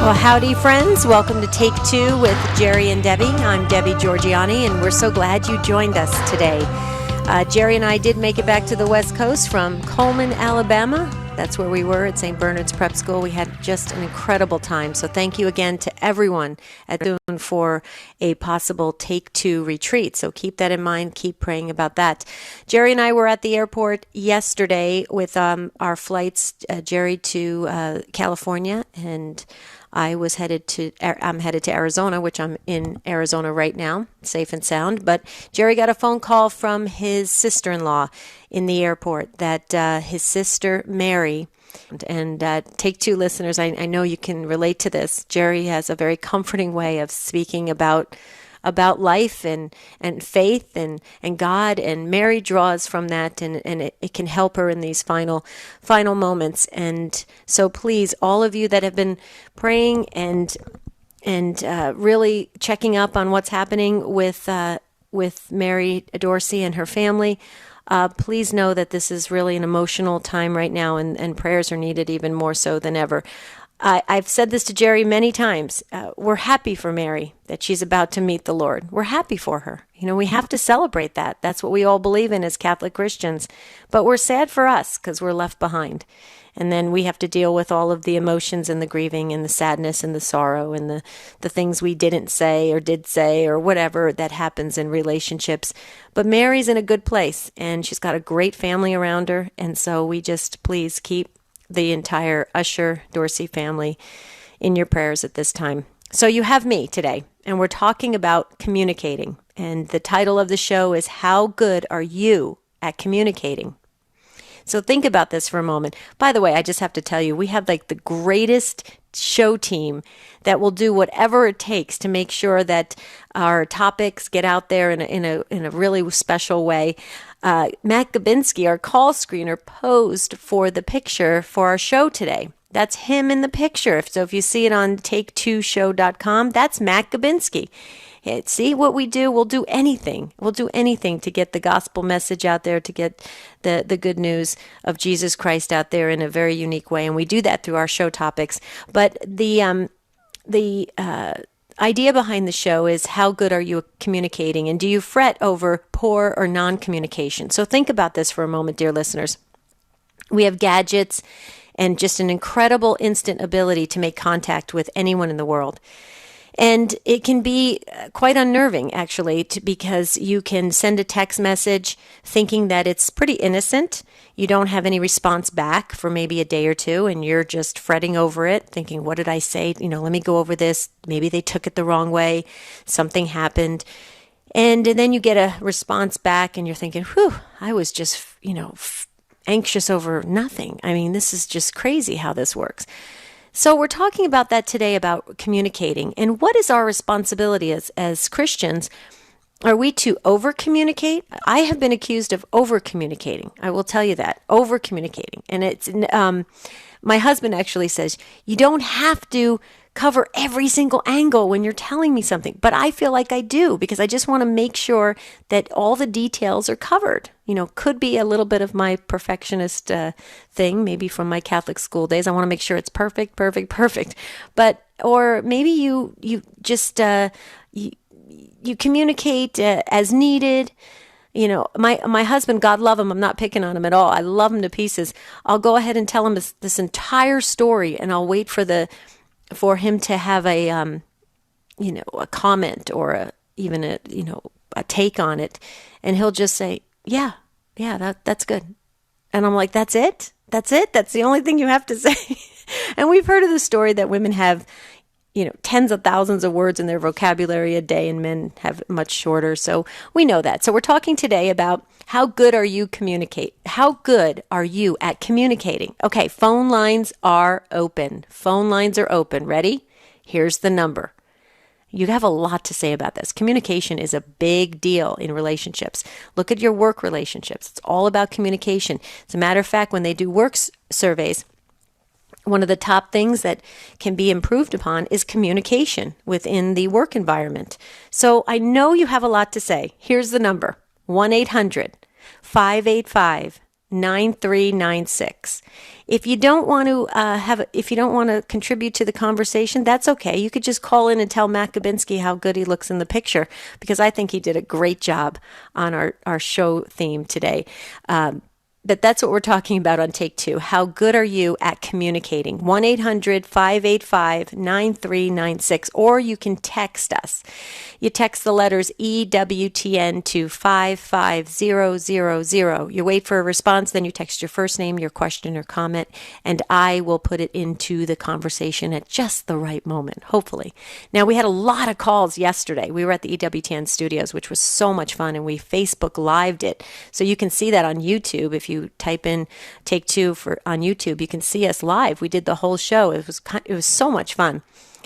Well, howdy, friends. Welcome to Take Two with Jerry and Debbie. I'm Debbie Georgiani, and we're so glad you joined us today. Jerry and I did make it back to the West Coast from Coleman, Alabama. That's where we were at St. Bernard's Prep School. We had just an incredible time. So thank you again to everyone at Boone for a possible Take Two retreat. So keep that in mind. Keep praying about that. Jerry and I were at the airport yesterday with our flights, Jerry to California, and I'm headed to Arizona, which I'm in Arizona right now, safe and sound. But Jerry got a phone call from his sister-in-law in the airport that his sister, Mary, and Take Two listeners, I know you can relate to this. Jerry has a very comforting way of speaking about life and faith and God, and Mary draws from that, and it can help her in these final moments. And so please, all of you that have been praying and really checking up on what's happening with Mary Dorsey and her family, please know that this is really an emotional time right now, and prayers are needed even more so than ever. I've said this to Jerry many times. We're happy for Mary that she's about to meet the Lord. We're happy for her. You know, we have to celebrate that. That's what we all believe in as Catholic Christians. But we're sad for us because we're left behind. And then we have to deal with all of the emotions and the grieving and the sadness and the sorrow and the things we didn't say or did say or whatever that happens in relationships. But Mary's in a good place, and she's got a great family around her. And so we just please keep the entire Usher Dorsey family in your prayers at this time. So you have me today, and we're talking about communicating. And the title of the show is How Good Are You at Communicating? So think about this for a moment. By the way, I just have to tell you, we have like the greatest show team that will do whatever it takes to make sure that our topics get out there in a really special way. Matt Gabinski, our call screener, posed for the picture for our show today. That's him in the picture. So if you see it on take2show.com, that's Matt Gabinski. See what we do? We'll do anything. We'll do anything to get the gospel message out there, to get the good news of Jesus Christ out there in a very unique way. And we do that through our show topics. But the idea behind the show is, how good are you at communicating? And do you fret over poor or non-communication? So think about this for a moment, dear listeners. We have gadgets and just an incredible instant ability to make contact with anyone in the world. And it can be quite unnerving, actually, because you can send a text message thinking that it's pretty innocent. You don't have any response back for maybe a day or two, and you're just fretting over it, thinking, what did I say? Let me go over this. Maybe they took it the wrong way. Something happened. And then you get a response back, and you're thinking, whew, I was just, anxious over nothing. I mean, this is just crazy how this works. So we're talking about that today, about communicating. And what is our responsibility as Christians? Are we to over-communicate? I have been accused of over-communicating. I will tell you that, over-communicating. And it's my husband actually says, you don't have to cover every single angle when you're telling me something. But I feel like I do, because I just want to make sure that all the details are covered. Could be a little bit of my perfectionist thing, maybe from my Catholic school days. I want to make sure it's perfect. But, or maybe you just, you communicate as needed. My husband, God love him, I'm not picking on him at all. I love him to pieces. I'll go ahead and tell him this entire story, and I'll wait for him to have a comment or even a take on it. And he'll just say, yeah, that's good. And I'm like, that's it? That's the only thing you have to say? And we've heard of the story that women have, tens of thousands of words in their vocabulary a day, and men have much shorter. So we know that. So we're talking today about how good are you How good are you at communicating? Okay, phone lines are open. Ready? Here's the number. You have a lot to say about this. Communication is a big deal in relationships. Look at your work relationships. It's all about communication. As a matter of fact, when they do work surveys, one of the top things that can be improved upon is communication within the work environment. So I know you have a lot to say. Here's the number, 1-800-585 9396. If you don't want to contribute to the conversation, that's okay. You could just call in and tell Matt Gabinski how good he looks in the picture, because I think he did a great job on our show theme today. But that's what we're talking about on Take Two. How good are you at communicating? 1-800-585-9396. Or you can text us. You text the letters EWTN to 55000. You wait for a response, then you text your first name, your question or comment, and I will put it into the conversation at just the right moment, hopefully. Now, we had a lot of calls yesterday. We were at the EWTN studios, which was so much fun, and we Facebook Lived it. So you can see that on YouTube. If you type in Take Two on YouTube, you can see us live. We did the whole show. It was so much fun.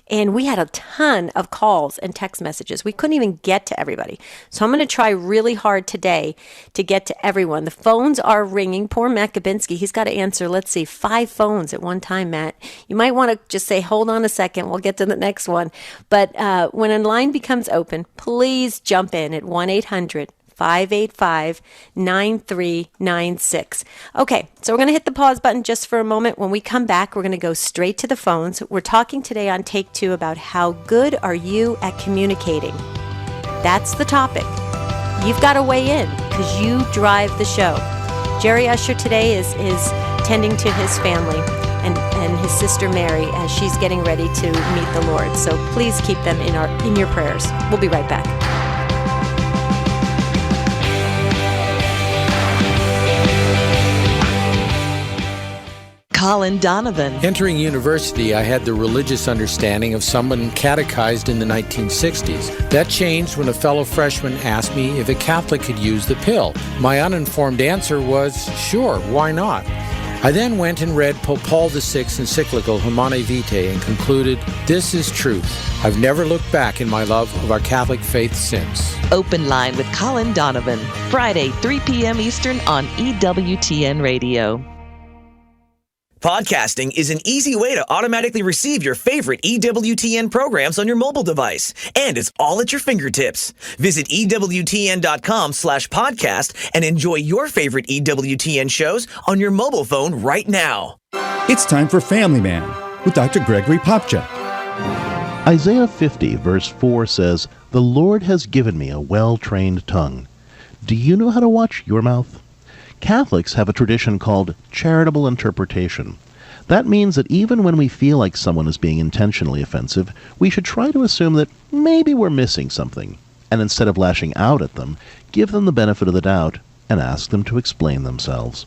And we had a ton of calls and text messages. We couldn't even get to everybody. So I'm going to try really hard today to get to everyone. The phones are ringing. Poor Matt Gabinski. He's got to answer, 5 phones at one time, Matt. You might want to just say, hold on a second. We'll get to the next one. But when a line becomes open, please jump in at 1-800-585-9396. Okay, so we're going to hit the pause button just for a moment. When we come back, we're going to go straight to the phones. We're talking today on Take Two about how good are you at communicating. That's the topic. You've got to weigh in because you drive the show. Jerry Usher today is tending to his family and his sister Mary as she's getting ready to meet the Lord. So please keep them in your prayers. We'll be right back. Colin Donovan. Entering university, I had the religious understanding of someone catechized in the 1960s. That changed when a fellow freshman asked me if a Catholic could use the pill. My uninformed answer was, sure, why not? I then went and read Pope Paul VI's encyclical Humanae Vitae and concluded, this is truth. I've never looked back in my love of our Catholic faith since. Open Line with Colin Donovan, Friday, 3 p.m. Eastern on EWTN Radio. Podcasting is an easy way to automatically receive your favorite EWTN programs on your mobile device. And it's all at your fingertips. Visit EWTN.com/podcast and enjoy your favorite EWTN shows on your mobile phone right now. It's time for Family Man with Dr. Gregory Popchak. Isaiah 50, verse 4 says, "The Lord has given me a well-trained tongue." Do you know how to watch your mouth? Catholics have a tradition called charitable interpretation. That means that even when we feel like someone is being intentionally offensive, we should try to assume that maybe we're missing something, and instead of lashing out at them, give them the benefit of the doubt and ask them to explain themselves.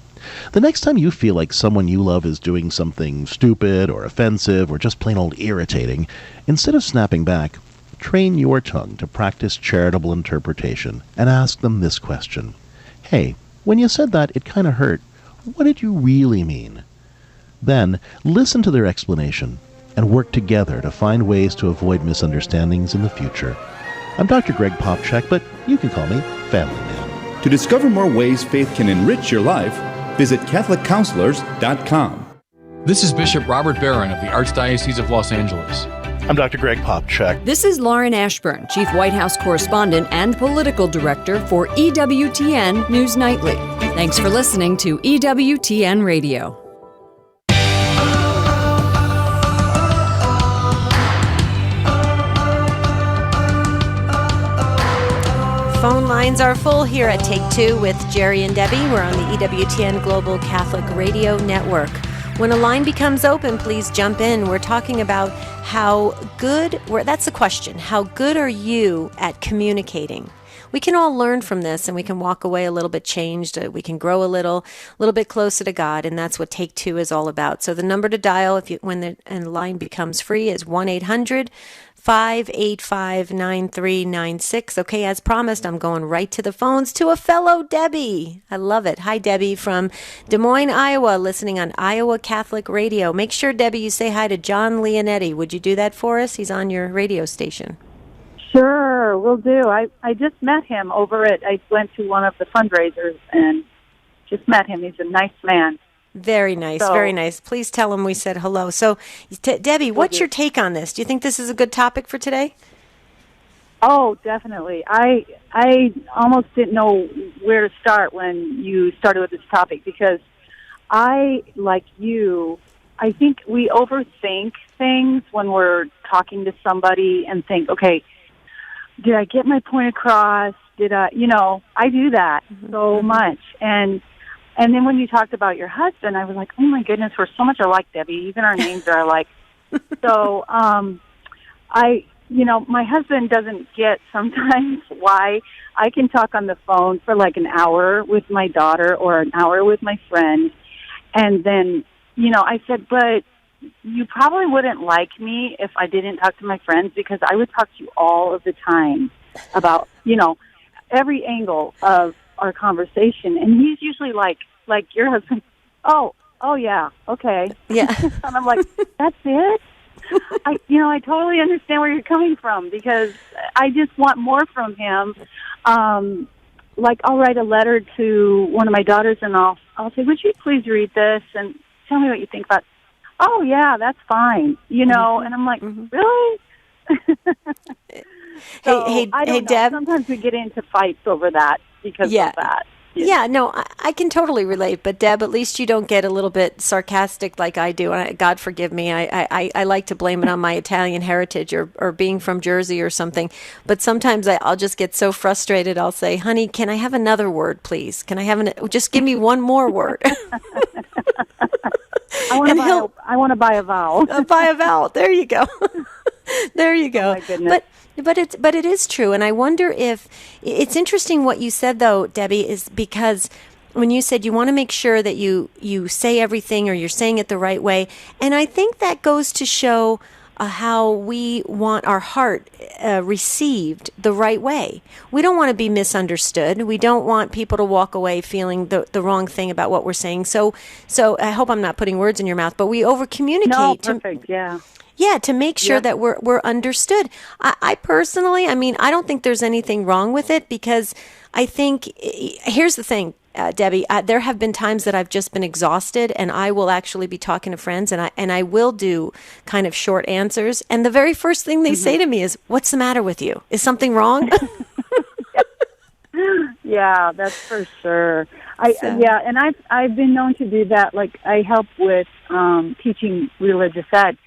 The next time you feel like someone you love is doing something stupid or offensive or just plain old irritating, instead of snapping back, train your tongue to practice charitable interpretation and ask them this question. Hey, when you said that, it kind of hurt. What did you really mean? Then, listen to their explanation and work together to find ways to avoid misunderstandings in the future. I'm Dr. Greg Popchak, but you can call me Family Man. To discover more ways faith can enrich your life, visit CatholicCounselors.com. This is Bishop Robert Barron of the Archdiocese of Los Angeles. I'm Dr. Greg Popchak. This is Lauren Ashburn, Chief White House Correspondent and Political Director for EWTN News Nightly. Thanks for listening to EWTN Radio. Phone lines are full here at Take Two with Jerry and Debbie. We're on the EWTN Global Catholic Radio Network. When a line becomes open, please jump in. We're talking about that's the question. How good are you at communicating? We can all learn from this, and we can walk away a little bit changed. We can grow a little bit closer to God, and that's what Take Two is all about. So the number to dial when the line becomes free is 1-800-585-9396. Okay, as promised, I'm going right to the phones to a fellow Debbie. I love it. Hi, Debbie from Des Moines, Iowa, listening on Iowa Catholic Radio. Make sure, Debbie, you say hi to John Leonetti. Would you do that for us? He's on your radio station. Sure, will do. I just met him I went to one of the fundraisers and just met him. He's a nice man. Very nice, very nice. Please tell him we said hello. So, Debbie, what's your take on this? Do you think this is a good topic for today? Oh, definitely. I almost didn't know where to start when you started with this topic because I, like you, I think we overthink things when we're talking to somebody and think, okay, did I get my point across? Did I, I do that so much. And then when you talked about your husband, I was like, oh my goodness, we're so much alike, Debbie. Even our names are alike. So, my husband doesn't get sometimes why I can talk on the phone for like an hour with my daughter or an hour with my friend. And then, I said, but you probably wouldn't like me if I didn't talk to my friends because I would talk to you all of the time about, every angle of our conversation. And he's usually like your husband, oh yeah, okay. Yeah. And I'm like, that's it? I totally understand where you're coming from because I just want more from him. Like I'll write a letter to one of my daughters and I'll say, would you please read this and tell me what you think about it? Oh yeah, that's fine. And I'm like, really? Hey, Deb. Sometimes we get into fights over that because of that. Yeah, no, I can totally relate. But Deb, at least you don't get a little bit sarcastic like I do. God forgive me. I like to blame it on my Italian heritage or being from Jersey or something. But sometimes I'll just get so frustrated. I'll say, honey, can I have another word, please? Can I have just give me one more word? I want to buy a vowel. Buy a vowel. There you go. There you go. Oh my goodness. But it is true, and I wonder if it's interesting what you said though, Debbie, is because when you said you want to make sure that you say everything or you're saying it the right way, and I think that goes to show how we want our heart received the right way. We don't want to be misunderstood. We don't want people to walk away feeling the wrong thing about what we're saying. So I hope I'm not putting words in your mouth, but we over communicate. No, perfect. Yeah. Yeah, to make sure that we're understood. I personally, I don't think there's anything wrong with it because I think, here's the thing, Debbie, there have been times that I've just been exhausted and I will actually be talking to friends and I will do kind of short answers. And the very first thing they say to me is, what's the matter with you? Is something wrong? Yeah, that's for sure. And I've been known to do that. Like I help with teaching religious ed.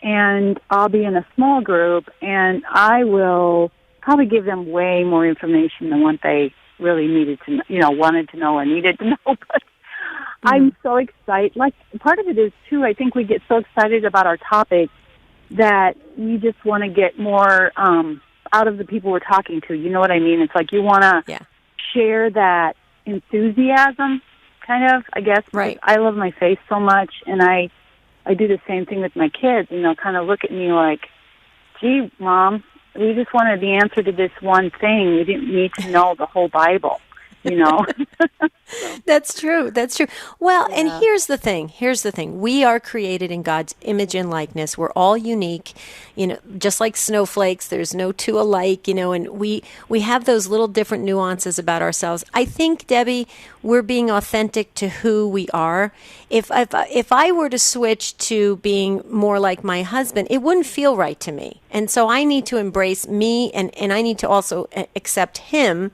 And I'll be in a small group, and I will probably give them way more information than what they really needed to, wanted to know or needed to know. But I'm so excited. Like, part of it is, too, I think we get so excited about our topic that we just want to get more out of the people we're talking to. You know what I mean? It's like you want to share that enthusiasm, kind of, I guess. Right. I love my faith so much, and I do the same thing with my kids, and they'll kind of look at me like, gee, Mom, we just wanted the answer to this one thing. We didn't need to know the whole Bible, That's true. Well, and here's the thing. We are created in God's image and likeness. We're all unique, just like snowflakes. There's no two alike, and we have those little different nuances about ourselves. I think, Debbie, we're being authentic to who we are. If I were to switch to being more like my husband, it wouldn't feel right to me. And so I need to embrace me and I need to also accept him.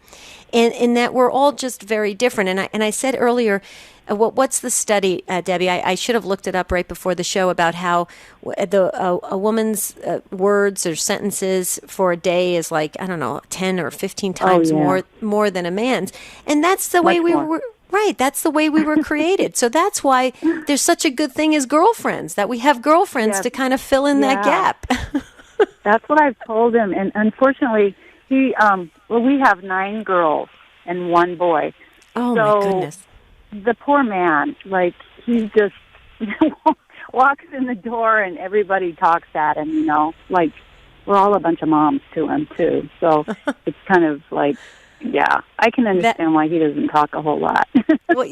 In that we're all just very different. And I said earlier, what's the study, Debbie? I should have looked it up right before the show about how a woman's words or sentences for a day is like, 10 or 15 times more than a man's. And that's the way we were. Right, that's the way we were created. So that's why there's such a good thing as girlfriends, that we have girlfriends to kind of fill in that gap. That's what I've told him. And unfortunately, we have 9 girls and 1 boy. Oh, my goodness. The poor man, he just walks in the door and everybody talks at him, Like, we're all a bunch of moms to him, too. So it's kind of like, I can understand why he doesn't talk a whole lot. Well,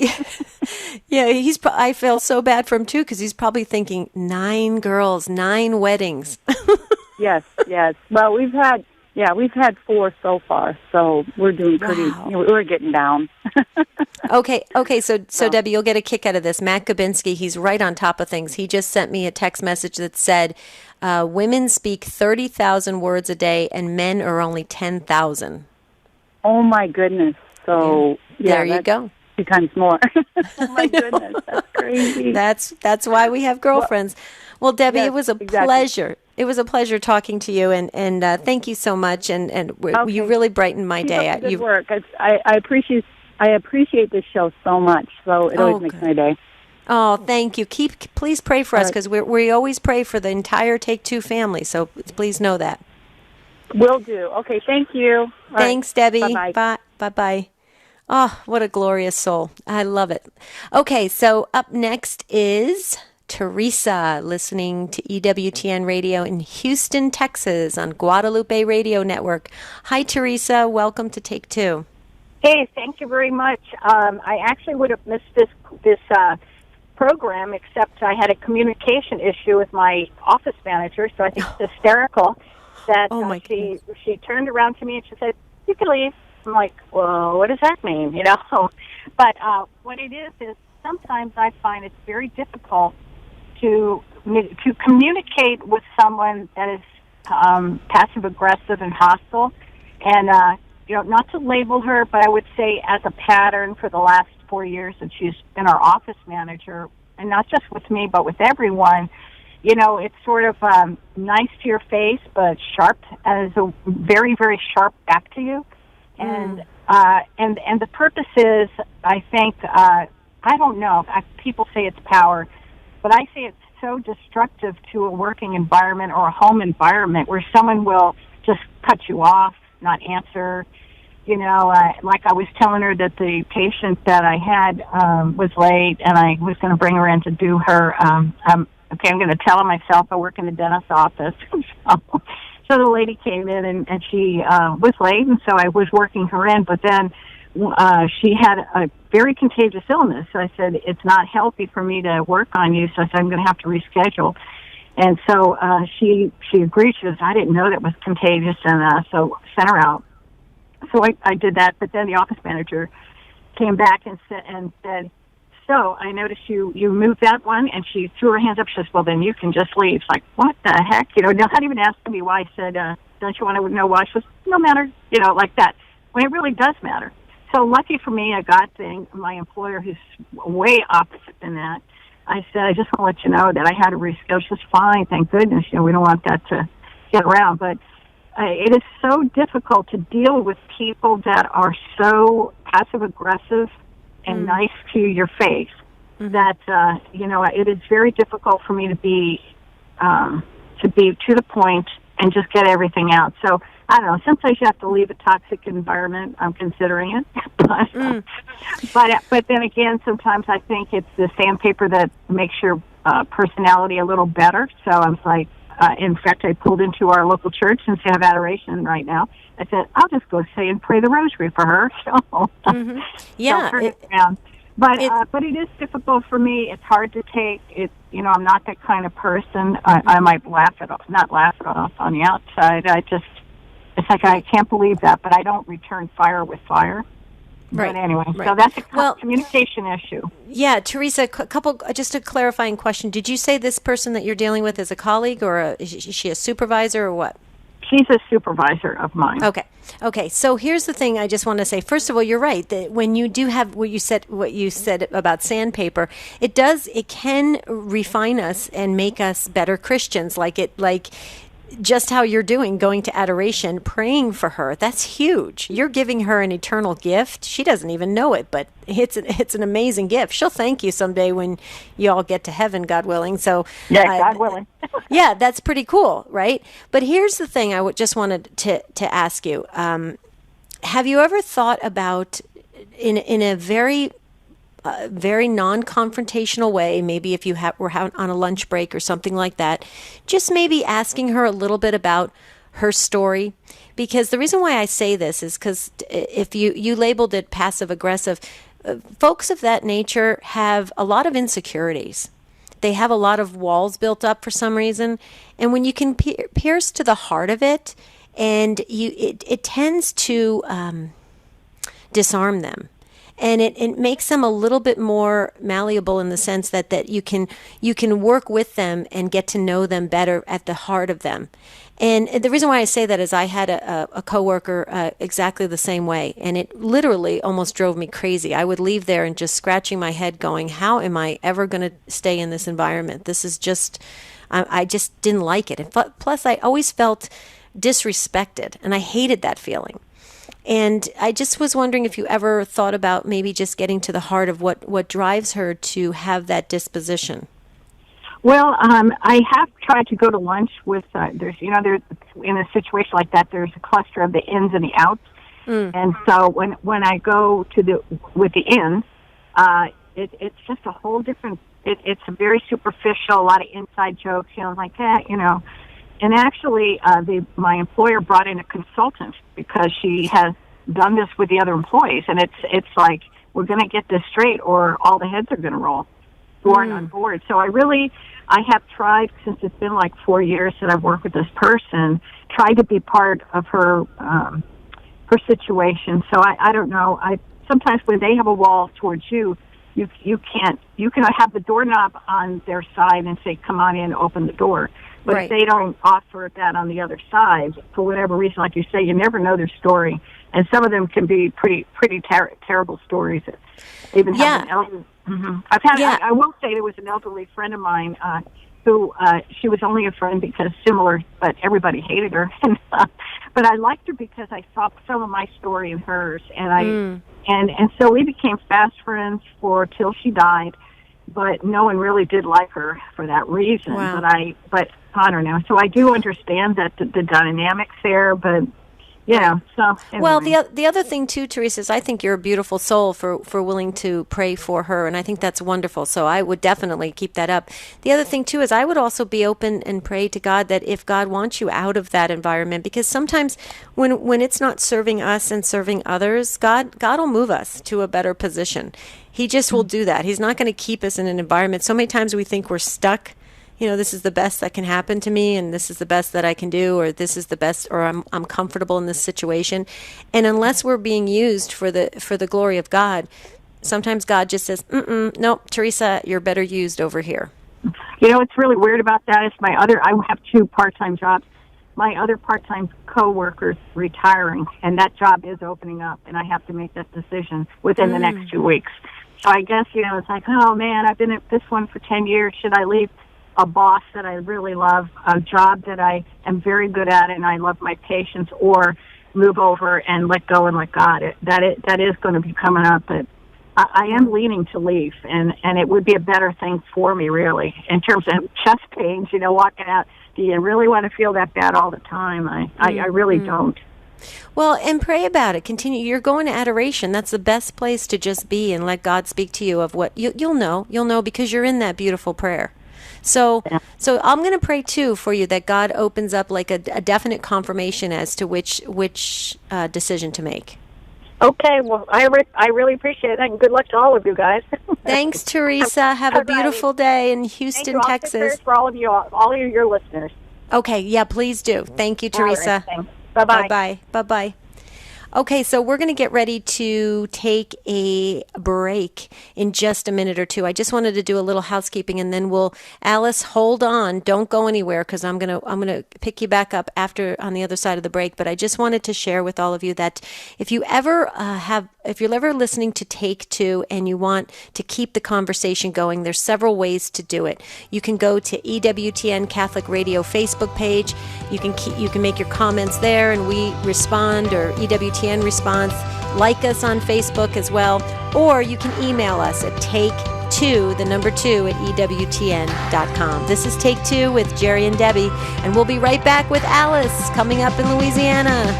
I feel so bad for him, too, because he's probably thinking, 9 girls, 9 weddings. Yes. Well, we've had Yeah, we've had 4 so far, so we're doing pretty. Wow. We're getting down. Okay. So Debbie, you'll get a kick out of this. Matt Gabinski, he's right on top of things. He just sent me a text message that said, women speak 30,000 words a day, and men are only 10,000. Oh my goodness! So there you go. 2 times more. Oh my goodness, that's crazy. That's why we have girlfriends. Well, Debbie, yes, it was a exactly. pleasure. It was a pleasure talking to you, and thank you so much. And Okay. you really brightened my Keep day. up the good work. I appreciate this show so much. So it always makes my day. Oh, thank you. Please pray for us, because we always pray for the entire Take Two family. So please know that. Will do. Okay, thank you. All Thanks, right. Debbie. Bye-bye. Bye. Oh, what a glorious soul. I love it. Okay, so up next is Teresa, listening to EWTN Radio in Houston, Texas on Guadalupe Radio Network. Hi, Teresa. Welcome to Take Two. Hey, thank you very much. I actually would have missed this program, except I had a communication issue with my office manager, so I think it's hysterical that she turned around to me and she said, "You can leave." I'm like, well, what does that mean? You know? But what it is sometimes I find it's very difficult to communicate with someone that is passive aggressive and hostile, and not to label her, but I would say as a pattern for the last 4 years that she's been our office manager, and not just with me, but with everyone. It's sort of nice to your face, but sharp, as a very, very sharp back to you. And the purpose is, I think, I don't know. People say it's power, but I say it's so destructive to a working environment or a home environment where someone will just cut you off, not answer. Like I was telling her that the patient that I had was late, and I was going to bring her in to do her. Okay, I'm going to tell her myself. I work in the dentist's office. So the lady came in, and she was late, and so I was working her in. But then she had a very contagious illness. So I said, it's not healthy for me to work on you. So I said, I'm going to have to reschedule. And so she agreed. She goes, I didn't know that was contagious, and so sent her out. So I did that. But then the office manager came back and said, so I noticed you moved that one, and she threw her hands up. She says, well, then you can just leave. It's like, what the heck? Not even asking me why. I said, don't you want to know why? She says, no matter, like that. When it really does matter. So lucky for me, I got my employer, who's way opposite than that. I said, I just want to let you know that I had to reschedule. She was fine, thank goodness. We don't want that to get around. But it is so difficult to deal with people that are so passive-aggressive and nice to your face that, it is very difficult for me to be to the point and just get everything out. So, I don't know, sometimes you have to leave a toxic environment. I'm considering it. But then again, sometimes I think it's the sandpaper that makes your personality a little better. So I was like, in fact, I pulled into our local church since they have adoration right now. I said, I'll just go say and pray the rosary for her. So, yeah. turn it around. But it is difficult for me. It's hard to take. I'm not that kind of person. I might not laugh it off on the outside. It's like I can't believe that, but I don't return fire with fire. Right. But anyway, right. So that's a communication issue. Yeah, Teresa, just a clarifying question. Did you say this person that you're dealing with is a colleague, or is she a supervisor, or what? She's a supervisor of mine. Okay. So here's the thing I just want to say. First of all, you're right that when you do have what you said about sandpaper, it can refine us and make us better Christians. Like just how you're doing, going to adoration, praying for her. That's huge. You're giving her an eternal gift. She doesn't even know it, but it's an amazing gift. She'll thank you someday when you all get to heaven, God willing. So yeah, God willing. Yeah, that's pretty cool, right? But here's the thing I just wanted to ask you. Have you ever thought about, in a very non-confrontational way, maybe if you were on a lunch break or something like that, just maybe asking her a little bit about her story? Because the reason why I say this is because if you labeled it passive-aggressive, folks of that nature have a lot of insecurities. They have a lot of walls built up for some reason. And when you can pierce to the heart of it and it tends to disarm them. And it makes them a little bit more malleable in the sense that you can work with them and get to know them better at the heart of them. And the reason why I say that is I had a coworker exactly the same way, and it literally almost drove me crazy. I would leave there and just scratching my head going, how am I ever going to stay in this environment? This is just, I just didn't like it. And plus, I always felt disrespected, and I hated that feeling. And I just was wondering if you ever thought about maybe just getting to the heart of what drives her to have that disposition. Well, I have tried to go to lunch with, there's in a situation like that, there's a cluster of the ins and the outs. And so when I go with the ins, it's just a whole different, it's a very superficial, a lot of inside jokes, like that, And actually, my employer brought in a consultant because she has done this with the other employees, and it's like, we're going to get this straight, or all the heads are going to roll who aren't on board. So I have tried, since it's been like 4 years that I've worked with this person, tried to be part of her situation. So I don't know. Sometimes when they have a wall towards you can have the doorknob on their side and say, come on in, open the door. But if they don't offer that on the other side, for whatever reason, like you say, you never know their story. And some of them can be pretty terrible stories. Even have an elderly. I will say there was an elderly friend of mine who she was only a friend because similar, but everybody hated her. But I liked her because I saw some of my story in hers, and and so we became fast friends till she died. But no one really did like her for that reason. Wow. But I don't know. So I do understand that the dynamics there, but so anyway. Well, the other thing too, Teresa, is I think you're a beautiful soul for willing to pray for her, and I think that's wonderful. So I would definitely keep that up. The other thing too is I would also be open and pray to God that if God wants you out of that environment, because sometimes when it's not serving us and serving others, God will move us to a better position. He just will do that. He's not going to keep us in an environment. So many times we think we're stuck. This is the best that can happen to me, and this is the best that I can do, or this is the best, or I'm comfortable in this situation. And unless we're being used for the glory of God, sometimes God just says, nope, Teresa, you're better used over here. What's really weird about that is I have 2 part-time jobs. My other part-time co-worker's retiring, and that job is opening up, and I have to make that decision within the next 2 weeks. So I guess, it's like, oh man, I've been at this one for 10 years. Should I leave a boss that I really love, a job that I am very good at and I love my patients, or move over and let go and let God? That is going to be coming up, but I am leaning to leave, and it would be a better thing for me, really, in terms of chest pains, walking out. Do you really want to feel that bad all the time? I really don't. Well, and pray about it. Continue. You're going to adoration. That's the best place to just be and let God speak to you of what you'll know. You'll know because you're in that beautiful prayer. So I'm going to pray too for you that God opens up like a definite confirmation as to which decision to make. Okay, well, I really appreciate it, and good luck to all of you guys. Thanks, Teresa. Have a beautiful day in Houston, Texas. For all of you, all of your listeners. Okay, yeah, please do. Thank you, Teresa. Right, bye-bye. Bye-bye. Bye-bye. Okay, so we're going to get ready to take a break in just a minute or two. I just wanted to do a little housekeeping, and then Alice, hold on. Don't go anywhere, because I'm going to pick you back up on the other side of the break. But I just wanted to share with all of you that if you're ever listening to Take Two and you want to keep the conversation going, there's several ways to do it. You can go to EWTN Catholic Radio Facebook page. You can make your comments there, and we respond, or EWTN response. Like us on Facebook as well, or you can email us at take2, the number 2, at EWTN.com. This is Take Two with Jerry and Debbie, and we'll be right back with Alice coming up in Louisiana.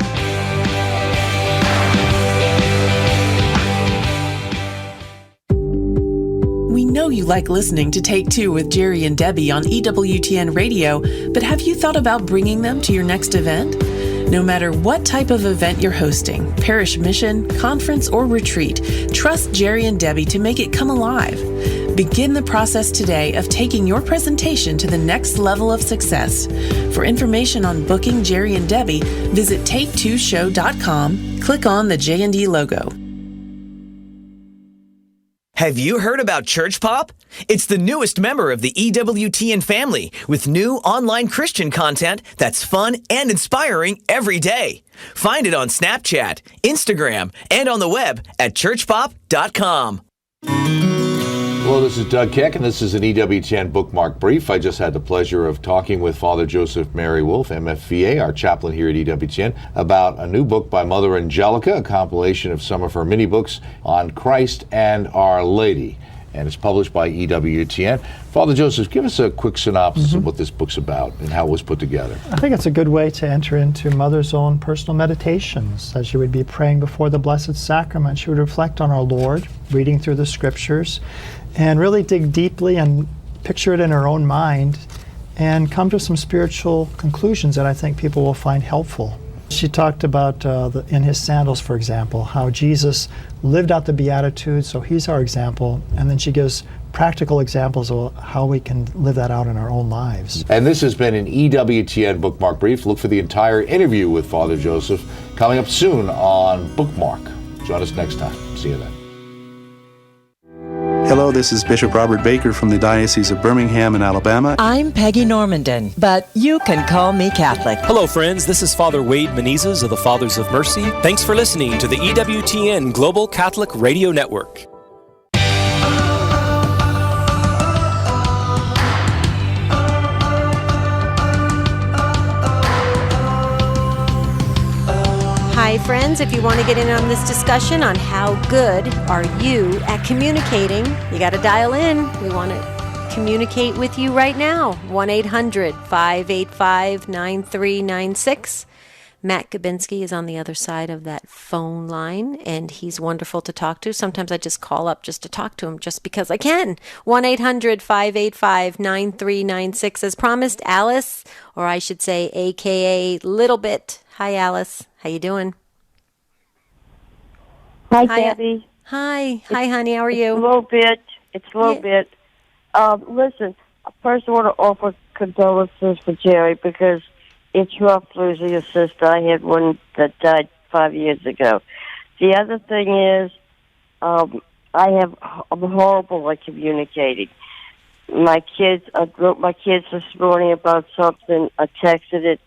We know you like listening to Take Two with Jerry and Debbie on EWTN Radio, but have you thought about bringing them to your next event? No matter what type of event you're hosting, parish mission, conference, or retreat, trust Jerry and Debbie to make it come alive. Begin the process today of taking your presentation to the next level of success. For information on booking Jerry and Debbie, visit take2show.com, click on the J&D logo. Have you heard about Church Pop? It's the newest member of the EWTN family with new online Christian content that's fun and inspiring every day. Find it on Snapchat, Instagram, and on the web at churchpop.com. Hello, this is Doug Keck, and this is an EWTN Bookmark Brief. I just had the pleasure of talking with Father Joseph Mary Wolf, MFVA, our chaplain here at EWTN, about a new book by Mother Angelica, a compilation of some of her mini-books on Christ and Our Lady. And it's published by EWTN. Father Joseph, give us a quick synopsis of what this book's about and how it was put together. I think it's a good way to enter into Mother's own personal meditations. As she would be praying before the Blessed Sacrament, she would reflect on our Lord, reading through the Scriptures, and really dig deeply and picture it in her own mind and come to some spiritual conclusions that I think people will find helpful. She talked about in his sandals, for example, how Jesus lived out the Beatitudes, so he's our example, and then she gives practical examples of how we can live that out in our own lives. And this has been an EWTN Bookmark Brief. Look for the entire interview with Father Joseph coming up soon on Bookmark. Join us next time. See you then. Hello, this is Bishop Robert Baker from the Diocese of Birmingham in Alabama. I'm Peggy Normandin, but you can call me Catholic. Hello, friends. This is Father Wade Menezes of the Fathers of Mercy. Thanks for listening to the EWTN Global Catholic Radio Network. Hi, friends. If you want to get in on this discussion on how good are you at communicating, you got to dial in. We want to communicate with you right now. 1-800-585-9396. Matt Gabinski is on the other side of that phone line, and he's wonderful to talk to. Sometimes I just call up just to talk to him just because I can. 1-800-585-9396. As promised, Alice, or I should say AKA Little Bit. Hi, Alice. How you doing? Hi, Debbie. Hi, honey. How are you? It's a little bit. Listen, first I want to offer condolences for Jerry because it's rough losing a sister. I had one that died 5 years ago. The other thing is, I'm horrible at communicating. I wrote my kids this morning about something. I texted it.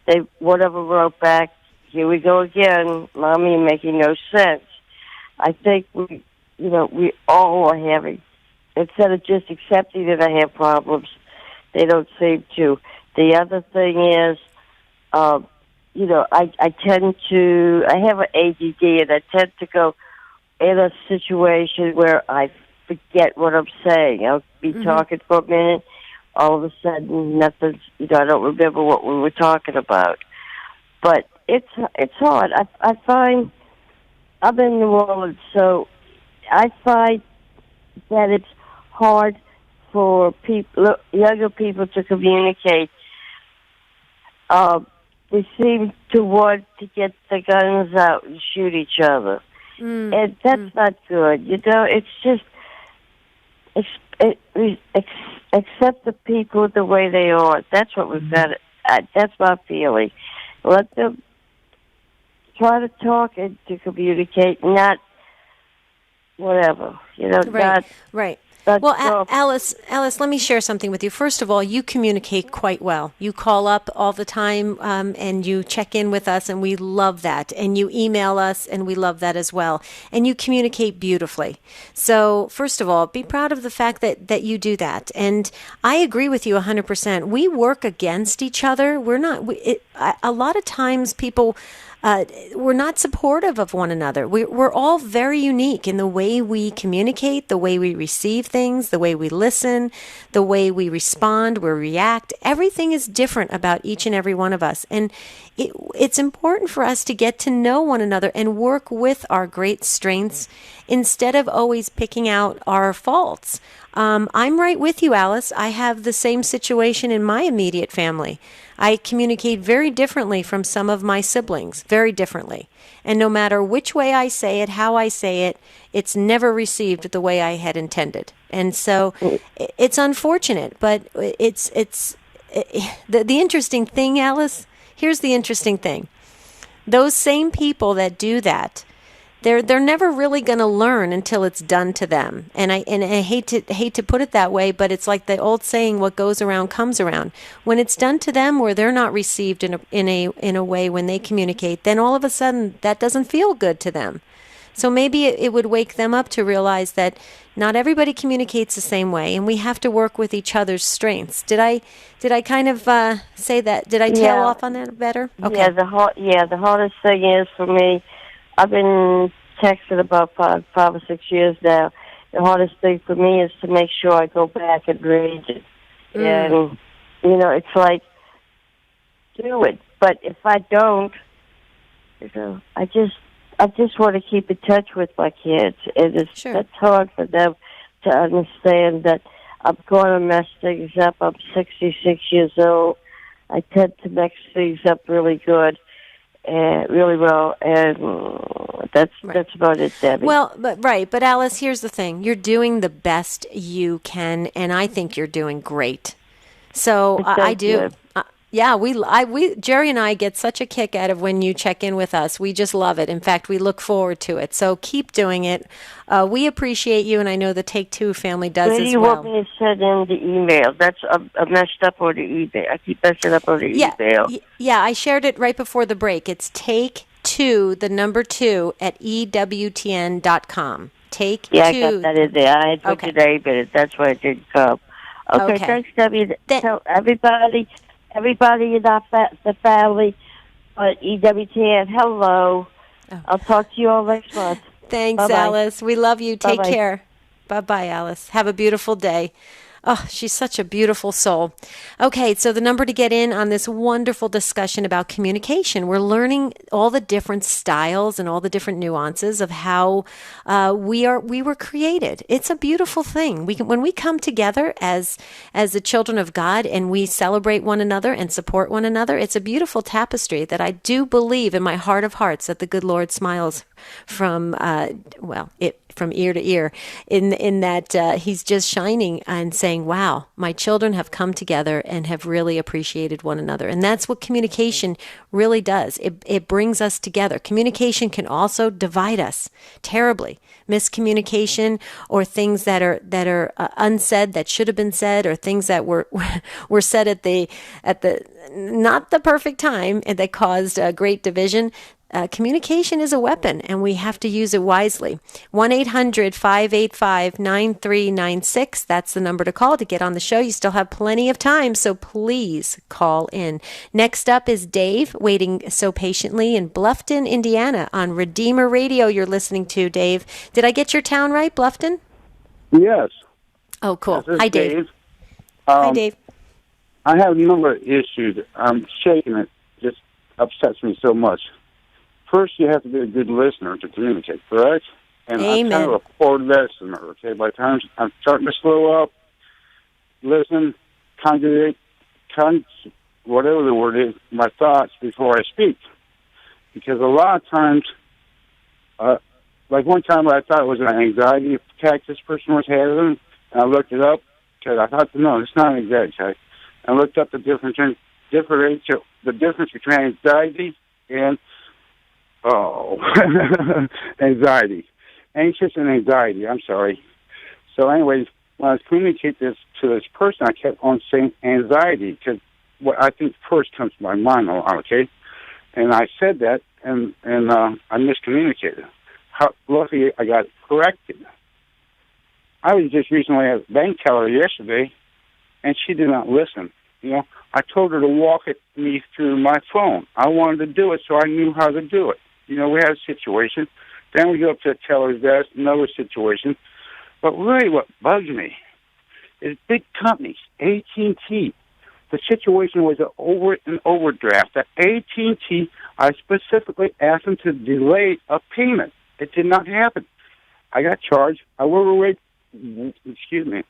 They whatever wrote back. Here we go again. Mommy, making no sense. I think we all are having, instead of just accepting that I have problems, they don't seem to. The other thing is, I have an ADD, and I tend to go in a situation where I forget what I'm saying. I'll be talking for a minute, all of a sudden nothing's, I don't remember what we were talking about. But it's hard. I find, I'm in New Orleans, so I find that it's hard for younger people to communicate. They seem to want to get the guns out and shoot each other. And that's not good. It's just, accept the people the way they are. That's what we've got. That's my feeling. Let them try to talk and to communicate, not whatever. Right. Well, Alice, let me share something with you. First of all, you communicate quite well. You call up all the time and you check in with us, and we love that. And you email us, and we love that as well. And you communicate beautifully. So, first of all, be proud of the fact that you do that. And I agree with you 100%. We work against each other. We're not. A lot of times people... we're not supportive of one another. We're all very unique in the way we communicate, the way we receive things, the way we listen, the way we respond, we react. Everything is different about each and every one of us. And it's important for us to get to know one another and work with our great strengths instead of always picking out our faults. I'm right with you, Alice. I have the same situation in my immediate family. I communicate very differently from some of my siblings, very differently. And no matter which way I say it, how I say it, it's never received the way I had intended. And so it's unfortunate, but the interesting thing, Alice, here's the interesting thing. Those same people that do that, they're never really going to learn until it's done to them. And I hate to put it that way, but it's like the old saying, what goes around comes around. When it's done to them where they're not received in a way when they communicate, then all of a sudden that doesn't feel good to them. So maybe it would wake them up to realize that not everybody communicates the same way, and we have to work with each other's strengths. Did I kind of say that? Did I tail off on that better? Okay. Yeah, the hardest thing is for me, I've been texting about five or 6 years now. The hardest thing for me is to make sure I go back and read it. And, it's like, do it. But if I don't, I just want to keep in touch with my kids. That's hard for them to understand that I'm going to mess things up. I'm 66 years old. I tend to mix things up really good. Really well, and that's about it, Debbie. Well, but Alice, here's the thing: you're doing the best you can, and I think you're doing great. So I do. We Jerry and I get such a kick out of when you check in with us. We just love it. In fact, we look forward to it. So keep doing it. We appreciate you, and I know the Take Two family does as well. Where do you want me to send in the email? That's messed up on the email. I keep messing up on the email. Yeah, I shared it right before the break. It's Take Two, the number 2 at EWTN.com. Take Two. I got that in there. I had put your name in it. That's why it didn't come. Okay. Thanks, Debbie. Tell everybody in the family at EWTN, hello. I'll talk to you all next month. Thanks, Bye-bye. Alice. We love you. Take Bye-bye. care. Bye-bye, Alice. Have a beautiful day. Oh, she's such a beautiful soul. Okay, so the number to get in on this wonderful discussion about communication. We're learning all the different styles and all the different nuances of how we were created. It's a beautiful thing. When we come together as the children of God and we celebrate one another and support one another, it's a beautiful tapestry that I do believe in my heart of hearts that the good Lord smiles from from ear to ear, in that he's just shining and saying, wow, my children have come together and have really appreciated one another. And that's what communication really does. It brings us together. Communication can also divide us terribly. Miscommunication or things that are unsaid that should have been said, or things that were said at the not the perfect time and that caused great division. Communication is a weapon, and we have to use it wisely. 1-800-585-9396. That's the number to call to get on the show. You still have plenty of time, so please call in. Next up is Dave, waiting so patiently in Bluffton, Indiana, on Redeemer Radio. You're listening to, Dave. Did I get your town right, Bluffton? Yes. Oh, cool. This is Hi, Dave. Hi, Dave. I have a number of issues. I'm shaking it. Just upsets me so much. First, you have to be a good listener to communicate, correct? And Amen. I'm kind of a poor listener, okay? By the time I'm starting to slow up, listen, congregate, whatever the word is, my thoughts before I speak. Because a lot of times, like one time I thought it was an anxiety attack this person was having, and I looked it up, because I thought, no, it's not an anxiety attack. I looked up the difference between anxiety and anxiety. Anxious and anxiety, I'm sorry. So anyways, when I was communicating this to this person, I kept on saying anxiety, because what I think first comes to my mind, okay? And I said that, and I miscommunicated. Luckily, I got it corrected. I was just recently at a bank teller yesterday, and she did not listen. I told her to walk me through my phone. I wanted to do it, so I knew how to do it. We had a situation. Then we go up to the teller's desk, another situation. But really what bugs me is big companies, AT&T. The situation was an overdraft. At AT&T, I specifically asked them to delay a payment. It did not happen. I got charged. I would have excuse me.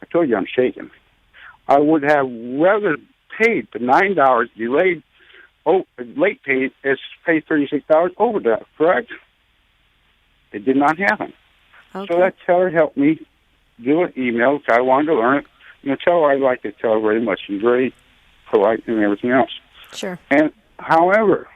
I told you I'm shaking. I would have rather paid the $9 delayed, late paid, as pay $36 overdraft, correct? It did not happen. Okay. So that teller helped me do an email because I wanted to learn it. And the teller, I like the teller very much. She's very polite and everything else. Sure. And, however,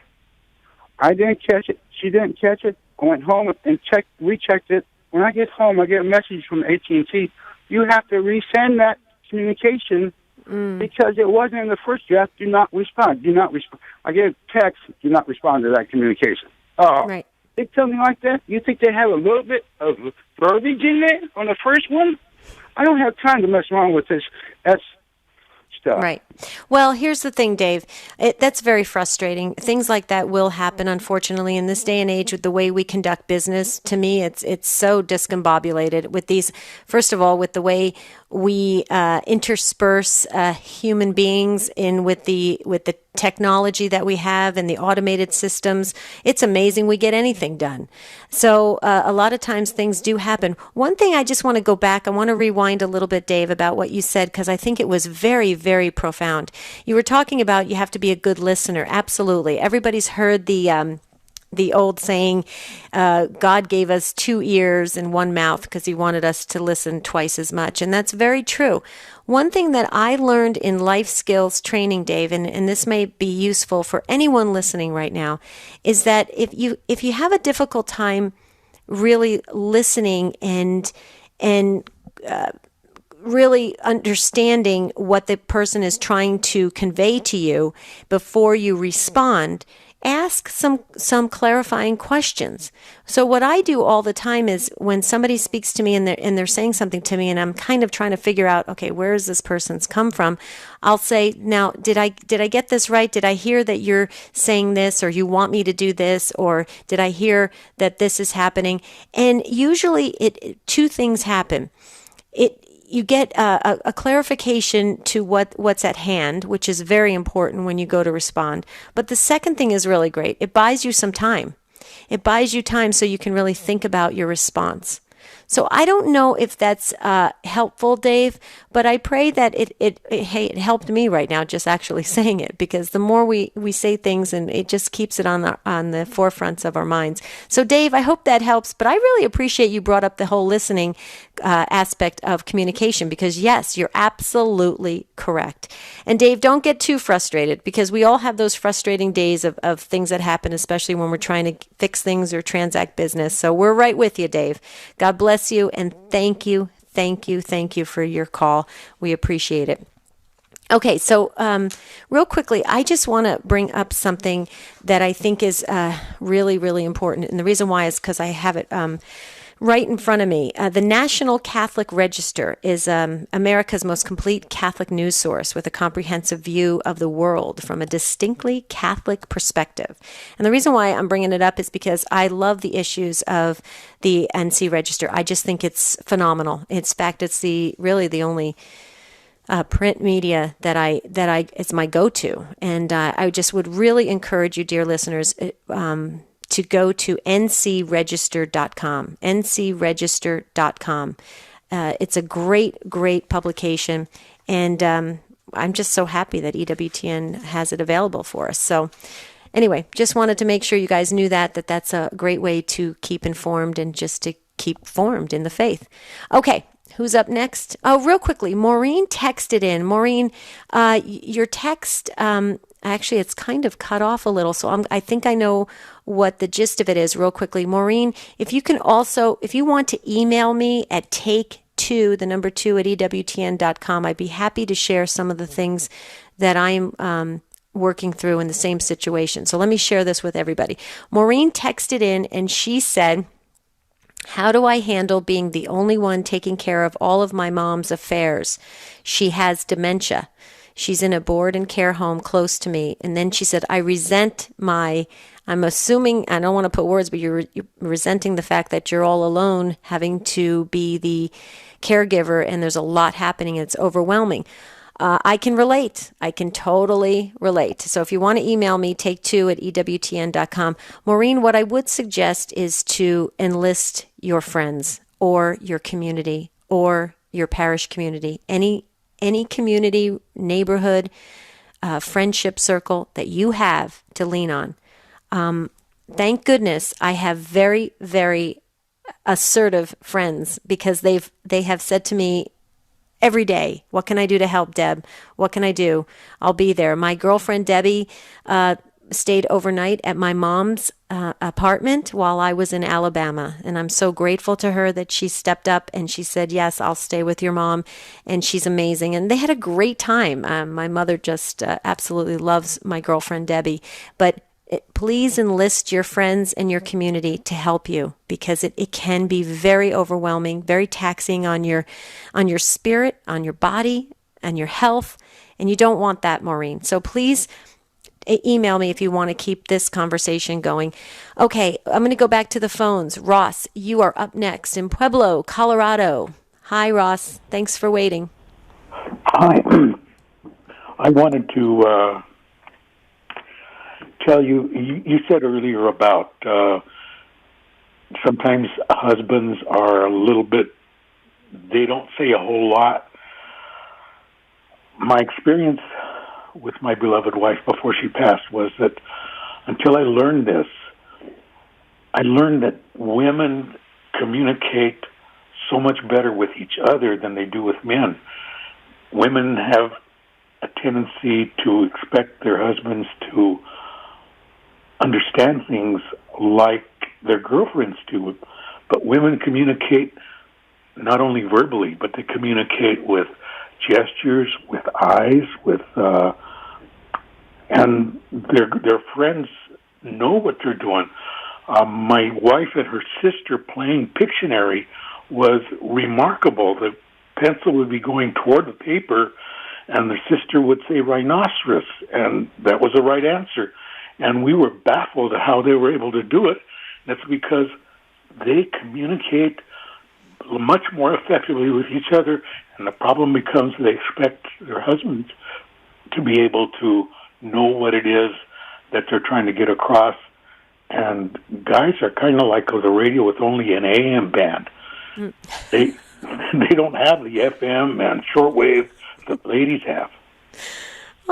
I didn't catch it. She didn't catch it. I went home and rechecked it. When I get home, I get a message from AT&T. You have to resend that communication because it wasn't in the first draft. Do not respond. Do not respond. I get a text. Do not respond to that communication. Oh, right. They tell me like that. You think they have a little bit of verbiage in there on the first one? I don't have time to mess around with this. That's stuff. Right. Well, here's the thing, Dave. That's very frustrating. Things like that will happen, unfortunately, in this day and age with the way we conduct business. To me, it's so discombobulated with these. First of all, with the way we intersperse human beings in with the technology that we have and the automated systems. It's amazing we get anything done. So a lot of times things do happen. One thing I just want to go back, I want to rewind a little bit, Dave, about what you said, because I think it was very, very profound. You were talking about you have to be a good listener. Absolutely. Everybody's heard the old saying, God gave us 2 ears and 1 mouth because he wanted us to listen twice as much. And that's very true. One thing that I learned in life skills training, Dave, and this may be useful for anyone listening right now, is that if you have a difficult time really listening and really understanding what the person is trying to convey to you before you respond, ask some clarifying questions. So what I do all the time is when somebody speaks to me and they're saying something to me and I'm kind of trying to figure out, okay, where is this person's come from? I'll say, now, did I get this right? Did I hear that you're saying this, or you want me to do this, or did I hear that this is happening? And usually two things happen. You get a clarification to what's at hand, which is very important when you go to respond. But the second thing is really great. It buys you some time. It buys you time so you can really think about your response. So I don't know if that's helpful, Dave, but I pray that it helped me right now just actually saying it, because the more we say things, and it just keeps it on the forefronts of our minds. So Dave, I hope that helps, but I really appreciate you brought up the whole listening aspect of communication, because yes, you're absolutely correct. And Dave, don't get too frustrated, because we all have those frustrating days of things that happen, especially when we're trying to fix things or transact business. So we're right with you, Dave. God bless you, and thank you for your call. We appreciate it. Okay, so real quickly, I just want to bring up something that I think is really, really important. And the reason why is because I have it right in front of me. The National Catholic Register is America's most complete Catholic news source with a comprehensive view of the world from a distinctly Catholic perspective. And the reason why I'm bringing it up is because I love the issues of the NC Register. I just think it's phenomenal. In fact, it's really the only print media that I it's my go-to. And I just would really encourage you, dear listeners, to go to ncregister.com, ncregister.com. It's a great publication, and I'm just so happy that EWTN has it available for us. So anyway, just wanted to make sure you guys knew that's a great way to keep informed and just to keep formed in the faith. Okay, who's up next? Oh, real quickly, Maureen texted in. Maureen, your text... actually, it's kind of cut off a little, so I think I know what the gist of it is real quickly. Maureen, if you want to email me at take2, the number 2 at EWTN.com, I'd be happy to share some of the things that I'm working through in the same situation. So let me share this with everybody. Maureen texted in and she said, how do I handle being the only one taking care of all of my mom's affairs? She has dementia. She's in a board and care home close to me. And then she said, I'm assuming, I don't want to put words, but you're resenting the fact that you're all alone having to be the caregiver and there's a lot happening and it's overwhelming. I can relate. I can totally relate. So if you want to email me, take2@ewtn.com. Maureen, what I would suggest is to enlist your friends or your community or your parish community, any community, neighborhood, friendship circle that you have to lean on. Thank goodness I have very, very assertive friends, because they have said to me every day, what can I do to help, Deb? What can I do? I'll be there. My girlfriend, Debbie, stayed overnight at my mom's apartment while I was in Alabama. And I'm so grateful to her that she stepped up and she said, yes, I'll stay with your mom. And she's amazing. And they had a great time. My mother just absolutely loves my girlfriend, Debbie. But please enlist your friends and your community to help you, because it can be very overwhelming, very taxing on your spirit, on your body, and your health. And you don't want that, Maureen. So please email me if you want to keep this conversation going. Okay, I'm going to go back to the phones. Ross, you are up next in Pueblo, Colorado. Hi, Ross. Thanks for waiting. Hi. I wanted to tell you, you said earlier about sometimes husbands are a little bit, they don't say a whole lot. My experience with my beloved wife before she passed was that until I learned this, I learned that women communicate so much better with each other than they do with men. Women have a tendency to expect their husbands to understand things like their girlfriends do, but women communicate not only verbally, but they communicate with gestures, with eyes, with and their friends know what they're doing. My wife and her sister playing Pictionary was remarkable. The pencil would be going toward the paper, and the sister would say rhinoceros, and that was the right answer. And we were baffled at how they were able to do it. That's because they communicate much more effectively with each other, and the problem becomes they expect their husbands to be able to know what it is that they're trying to get across. And guys are kind of like the radio with only an AM band. They don't have the FM and shortwave that ladies have.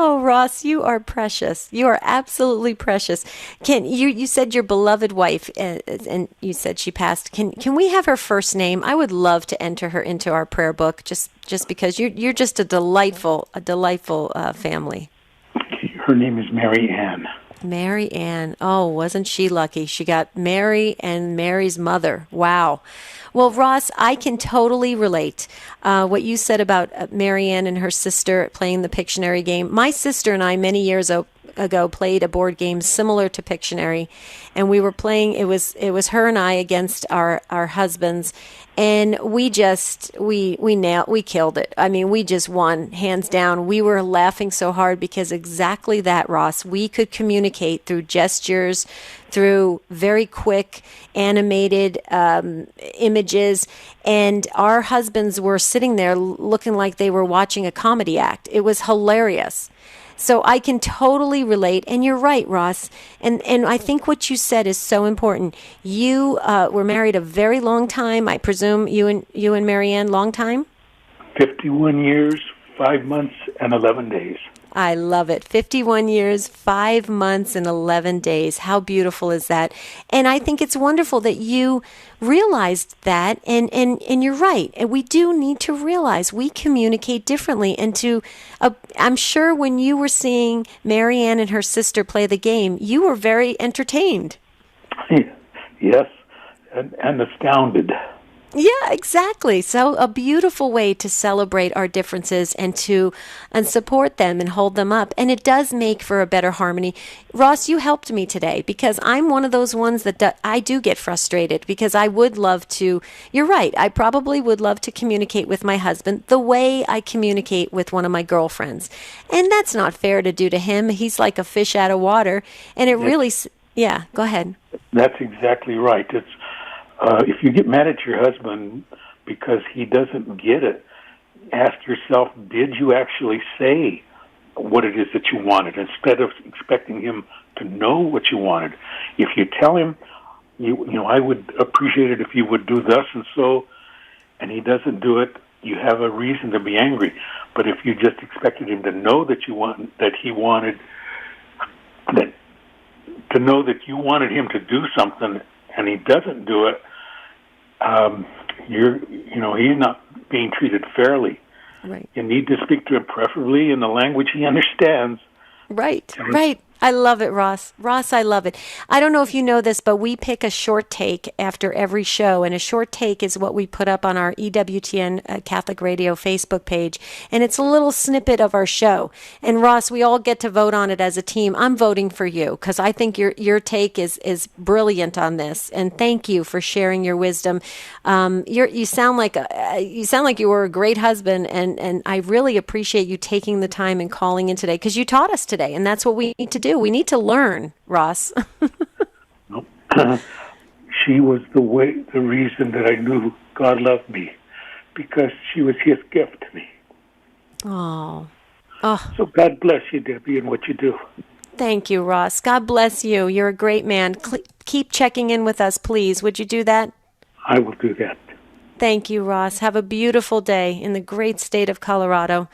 Oh, Ross, you are precious. You are absolutely precious. You said your beloved wife, and you said she passed. Can we have her first name? I would love to enter her into our prayer book, just because you're just a delightful family. Her name is Mary Ann. Mary Ann. Oh, wasn't she lucky? She got Mary and Mary's mother. Wow. Well, Ross, I can totally relate. What you said about Mary Ann and her sister playing the Pictionary game. My sister and I, many years ago, played a board game similar to Pictionary, and we were playing. It was her and I against our husbands, and we killed it. I mean, we just won hands down. We were laughing so hard because exactly that, Ross. We could communicate through gestures, through very quick animated images, and our husbands were sitting there looking like they were watching a comedy act. It was hilarious. So I can totally relate, and you're right, Ross. And I think what you said is so important. You were married a very long time. I presume you and Marianne, long time? 51 years, 5 months, and 11 days. I love it. 51 years, 5 months, and 11 days. How beautiful is that? And I think it's wonderful that you realized that, and you're right. And we do need to realize we communicate differently. And I'm sure when you were seeing Marianne and her sister play the game, you were very entertained. Yes, and astounded. Yeah, exactly. So a beautiful way to celebrate our differences and support them and hold them up. And it does make for a better harmony. Ross, you helped me today because I'm one of those ones that I do get frustrated because I would love to, you're right, I probably would love to communicate with my husband the way I communicate with one of my girlfriends. And that's not fair to do to him. He's like a fish out of water. And it really, yeah, go ahead. That's exactly right. It's if you get mad at your husband because he doesn't get it, ask yourself, did you actually say what it is that you wanted, instead of expecting him to know what you wanted? If you tell him, you know, I would appreciate it if you would do thus and so, and he doesn't do it, you have a reason to be angry. But if you just expected him to know that you wanted him to do something, and he doesn't do it, he's not being treated fairly. Right. You need to speak to him preferably in the language he understands. Right, right. I love it, Ross. Ross, I love it. I don't know if you know this, but we pick a short take after every show, and a short take is what we put up on our EWTN Catholic Radio Facebook page, and it's a little snippet of our show. And Ross, we all get to vote on it as a team. I'm voting for you because I think your take is brilliant on this, and thank you for sharing your wisdom. You sound like you were a great husband, and I really appreciate you taking the time and calling in today because you taught us today, and that's what we need to do. We need to learn, Ross. Nope. She was the reason that I knew God loved me, because she was his gift to me. Oh. So God bless you, Debbie, and what you do. Thank you, Ross. God bless you. You're a great man. Keep checking in with us, please. Would you do that? I will do that. Thank you, Ross. Have a beautiful day in the great state of Colorado.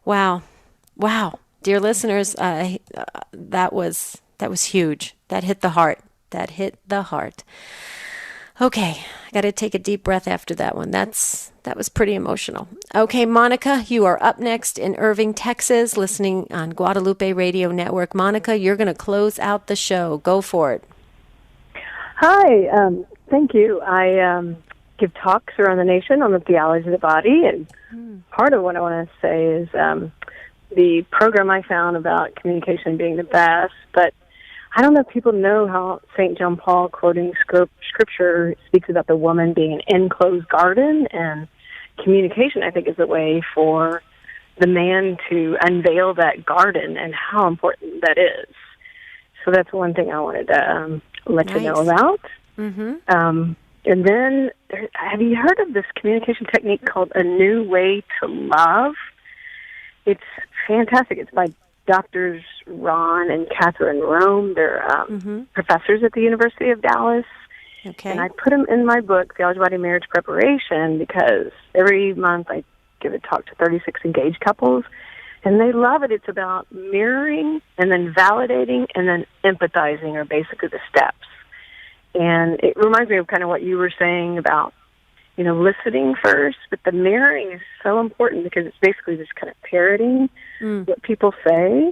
Wow. Dear listeners, that was huge. That hit the heart. Okay, I got to take a deep breath after that one. That was pretty emotional. Okay, Monica, you are up next in Irving, Texas, listening on Guadalupe Radio Network. Monica, you're going to close out the show. Go for it. Hi, thank you. I give talks around the nation on the theology of the body, and part of what I want to say is the program I found about communication being the best, but I don't know if people know how St. John Paul, quoting Scripture, speaks about the woman being an enclosed garden, and communication, I think, is a way for the man to unveil that garden and how important that is. So that's one thing I wanted to let you know about. Mm-hmm. And then, have you heard of this communication technique called A New Way to Love? It's fantastic. It's by Doctors Ron and Catherine Rome. They're professors at the University of Dallas. Okay. And I put them in my book, Theology of Body Marriage Preparation, because every month I give a talk to 36 engaged couples, and they love it. It's about mirroring and then validating and then empathizing are basically the steps. And it reminds me of kind of what you were saying about, listening first, but the mirroring is so important because it's basically just kind of parroting what people say.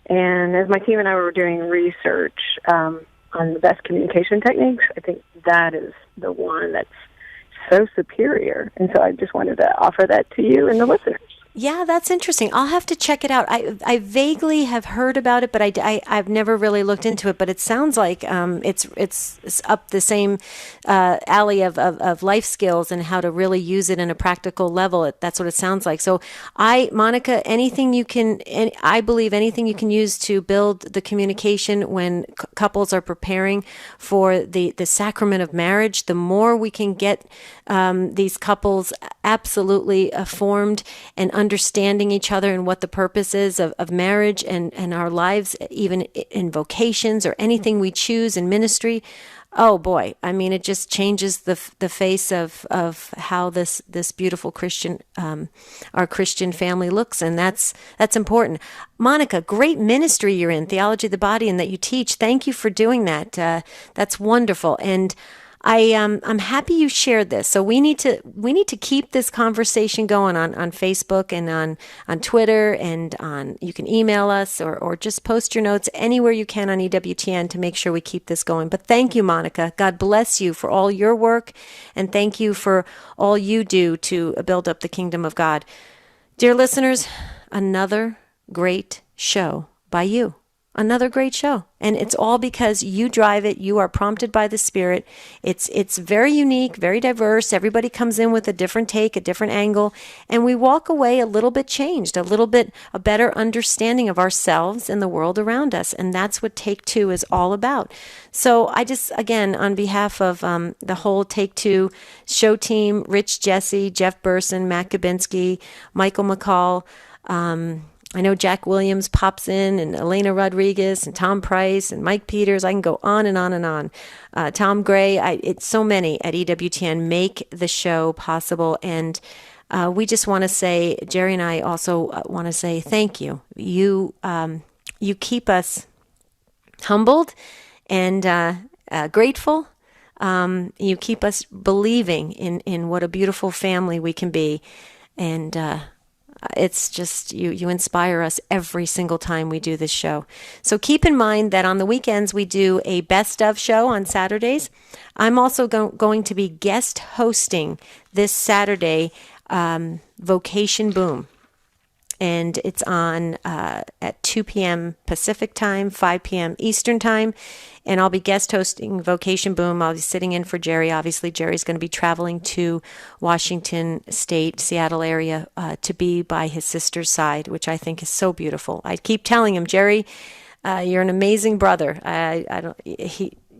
And as my team and I were doing research on the best communication techniques, I think that is the one that's so superior. And so I just wanted to offer that to you and the listeners. Yeah, that's interesting. I'll have to check it out. I vaguely have heard about it, but I've never really looked into it. But it sounds like it's up the same alley of life skills and how to really use it in a practical level. That's what it sounds like. So, Monica, I believe anything you can use to build the communication when couples are preparing for the sacrament of marriage, the more we can get these couples absolutely formed and understanding each other and what the purpose is of marriage and our lives, even in vocations or anything we choose in ministry. Oh boy, I mean, it just changes the face of how this beautiful Christian, our Christian family looks, and that's important. Monica, great ministry you're in, Theology of the Body, and that you teach. Thank you for doing that. That's wonderful, and I'm happy you shared this. So we need to keep this conversation going on Facebook and on Twitter, and you can email us or just post your notes anywhere you can on EWTN to make sure we keep this going. But thank you, Monica. God bless you for all your work, and thank you for all you do to build up the kingdom of God. Dear listeners, another great show by you. another great show. And it's all because you drive it. You are prompted by the Spirit. It's very unique, very diverse. Everybody comes in with a different take, a different angle, and we walk away a little bit changed, a better understanding of ourselves and the world around us. And that's what Take Two is all about. So I just, again, on behalf of the whole Take Two show team, Rich Jesse, Jeff Burson, Matt Gabinski, Michael McCall, I know Jack Williams pops in, and Elena Rodriguez, and Tom Price, and Mike Peters. I can go on and on and on. Tom Gray, it's so many at EWTN make the show possible. And we just want to say, Jerry and I also want to say thank you. You keep us humbled and grateful. You keep us believing in what a beautiful family we can be. And it's just, you inspire us every single time we do this show. So keep in mind that on the weekends we do a best of show on Saturdays. I'm also going to be guest hosting this Saturday, Vocation Boom. And it's on at 2 p.m. Pacific time, 5 p.m. Eastern time. And I'll be guest hosting Vocation Boom. I'll be sitting in for Jerry. Obviously, Jerry's going to be traveling to Washington State, Seattle area, to be by his sister's side, which I think is so beautiful. I keep telling him, Jerry, you're an amazing brother.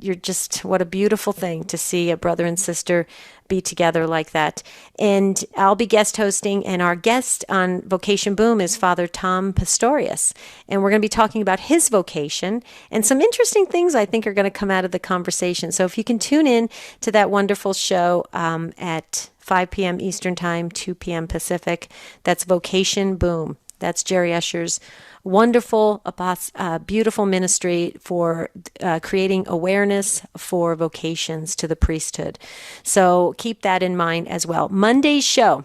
You're just, what a beautiful thing to see a brother and sister be together like that. And I'll be guest hosting, and our guest on Vocation Boom is Father Tom Pastorius. And we're going to be talking about his vocation and some interesting things I think are going to come out of the conversation. So if you can tune in to that wonderful show at 5 p.m. Eastern Time, 2 p.m. Pacific, that's Vocation Boom. That's Jerry Usher's wonderful, beautiful ministry for creating awareness for vocations to the priesthood. So keep that in mind as well. Monday's show.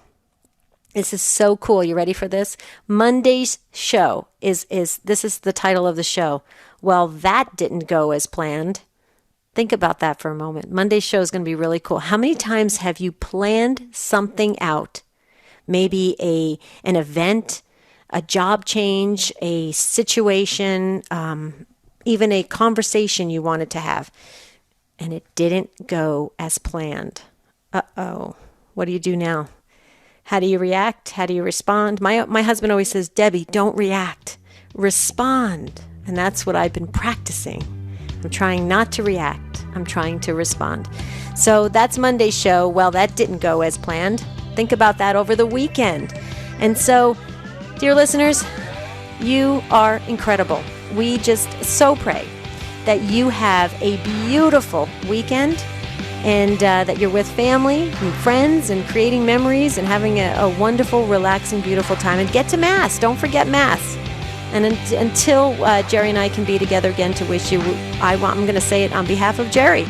This is so cool. You ready for this? Monday's show is this is the title of the show. Well, that didn't go as planned. Think about that for a moment. Monday's show is going to be really cool. How many times have you planned something out? Maybe an event, a job change, a situation, even a conversation you wanted to have, and it didn't go as planned. Uh-oh. What do you do now? How do you react? How do you respond? My husband always says, Debbie, don't react. Respond. And that's what I've been practicing. I'm trying not to react. I'm trying to respond. So that's Monday's show. Well, that didn't go as planned. Think about that over the weekend. And so, dear listeners, you are incredible. We just so pray that you have a beautiful weekend, and that you're with family and friends and creating memories and having a wonderful, relaxing, beautiful time. And get to Mass. Don't forget Mass. And until Jerry and I can be together again to wish you, I'm going to say it on behalf of Jerry.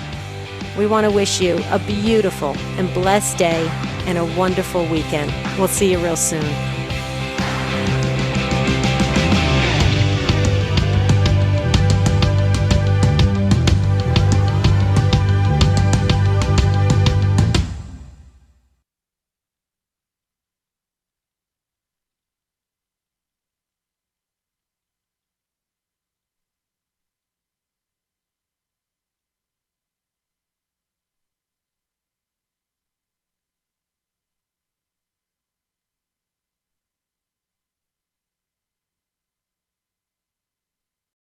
We want to wish you a beautiful and blessed day and a wonderful weekend. We'll see you real soon.